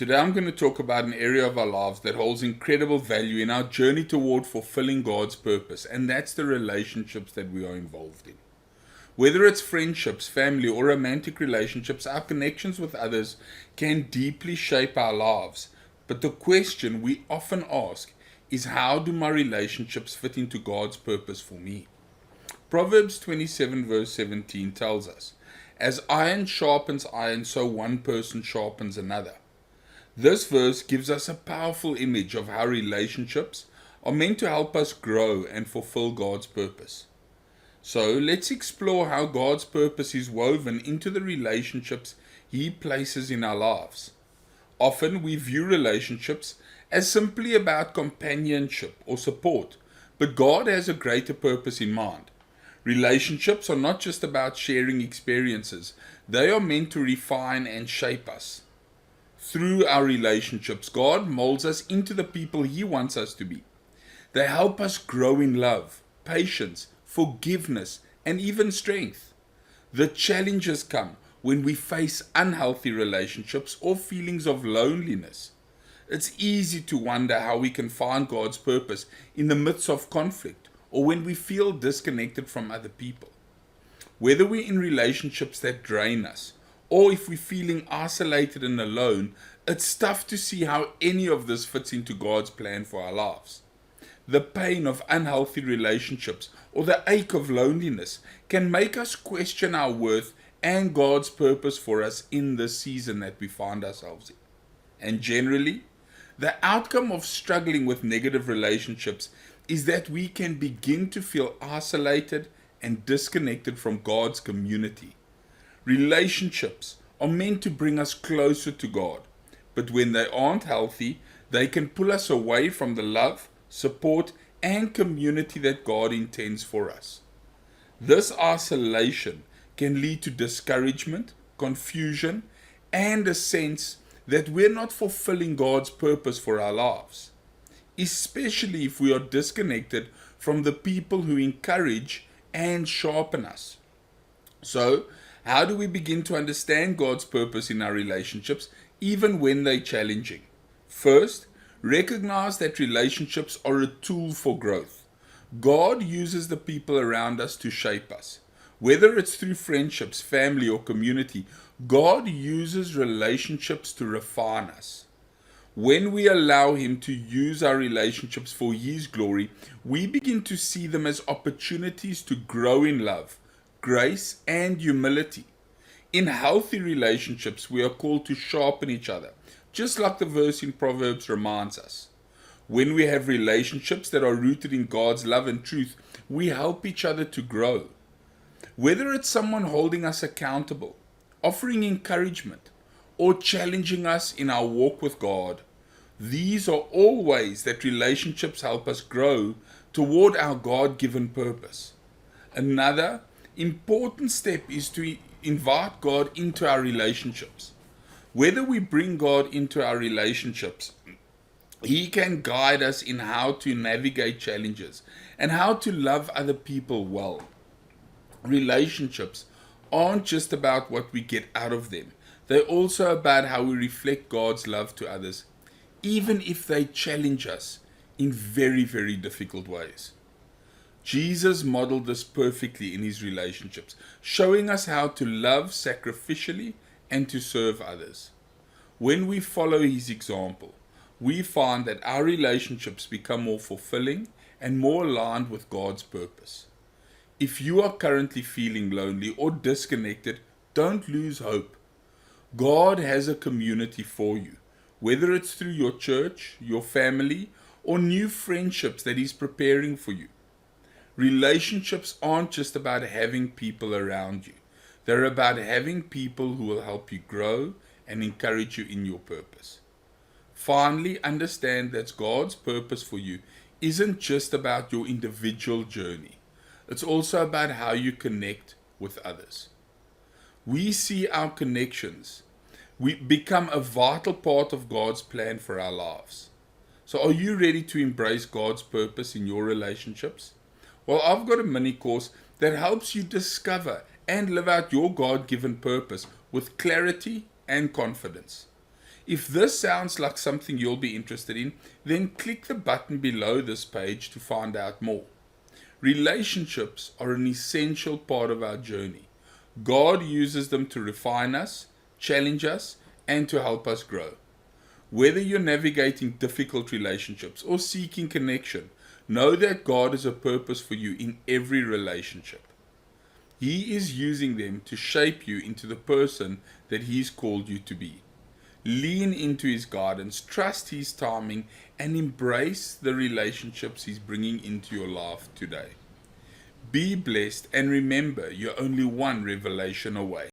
Today I'm going to talk about an area of our lives that holds incredible value in our journey toward fulfilling God's purpose, and that's the relationships that we are involved in. Whether it's friendships, family, or romantic relationships, our connections with others can deeply shape our lives. But the question we often ask is, how do my relationships fit into God's purpose for me? Proverbs 27 verse 17 tells us, "As iron sharpens iron, so one person sharpens another." This verse gives us a powerful image of how relationships are meant to help us grow and fulfill God's purpose. So let's explore how God's purpose is woven into the relationships He places in our lives. Often we view relationships as simply about companionship or support, but God has a greater purpose in mind. Relationships are not just about sharing experiences, they are meant to refine and shape us. Through our relationships, God molds us into the people He wants us to be. They help us grow in love, patience, forgiveness, and even strength. The challenges come when we face unhealthy relationships or feelings of loneliness. It's easy to wonder how we can find God's purpose in the midst of conflict or when we feel disconnected from other people. Whether we're in relationships that drain us, or if we're feeling isolated and alone, it's tough to see how any of this fits into God's plan for our lives. The pain of unhealthy relationships or the ache of loneliness can make us question our worth and God's purpose for us in the season that we find ourselves in. And generally, the outcome of struggling with negative relationships is that we can begin to feel isolated and disconnected from God's community. Relationships are meant to bring us closer to God, but when they aren't healthy, they can pull us away from the love, support, and community that God intends for us. This isolation can lead to discouragement, confusion, and a sense that we're not fulfilling God's purpose for our lives, especially if we are disconnected from the people who encourage and sharpen us. So, how do we begin to understand God's purpose in our relationships, even when they're challenging? First, recognize that relationships are a tool for growth. God uses the people around us to shape us. Whether it's through friendships, family, or community, God uses relationships to refine us. When we allow Him to use our relationships for His glory, we begin to see them as opportunities to grow in love, grace, and humility. In healthy relationships, we are called to sharpen each other, just like the verse in Proverbs reminds us. When we have relationships that are rooted in God's love and truth, we help each other to grow. Whether it's someone holding us accountable, offering encouragement, or challenging us in our walk with God, these are all ways that relationships help us grow toward our God-given purpose. Another important step is to invite God into our relationships. Whether we bring God into our relationships, He can guide us in how to navigate challenges and how to love other people well. Relationships aren't just about what we get out of them. They're also about how we reflect God's love to others, even if they challenge us in very, very difficult ways. Jesus modeled this perfectly in His relationships, showing us how to love sacrificially and to serve others. When we follow His example, we find that our relationships become more fulfilling and more aligned with God's purpose. If you are currently feeling lonely or disconnected, don't lose hope. God has a community for you, whether it's through your church, your family, or new friendships that He's preparing for you. Relationships aren't just about having people around you. They're about having people who will help you grow and encourage you in your purpose. Finally, understand that God's purpose for you isn't just about your individual journey. It's also about how you connect with others. We see our connections. We become a vital part of God's plan for our lives. So are you ready to embrace God's purpose in your relationships? Well, I've got a mini course that helps you discover and live out your God-given purpose with clarity and confidence. If this sounds like something you'll be interested in, then click the button below this page to find out more. Relationships are an essential part of our journey. God uses them to refine us, challenge us, and to help us grow. Whether you're navigating difficult relationships or seeking connection, know that God has a purpose for you in every relationship. He is using them to shape you into the person that He's called you to be. Lean into His guidance, trust His timing, and embrace the relationships He's bringing into your life today. Be blessed, and remember, you're only one revelation away.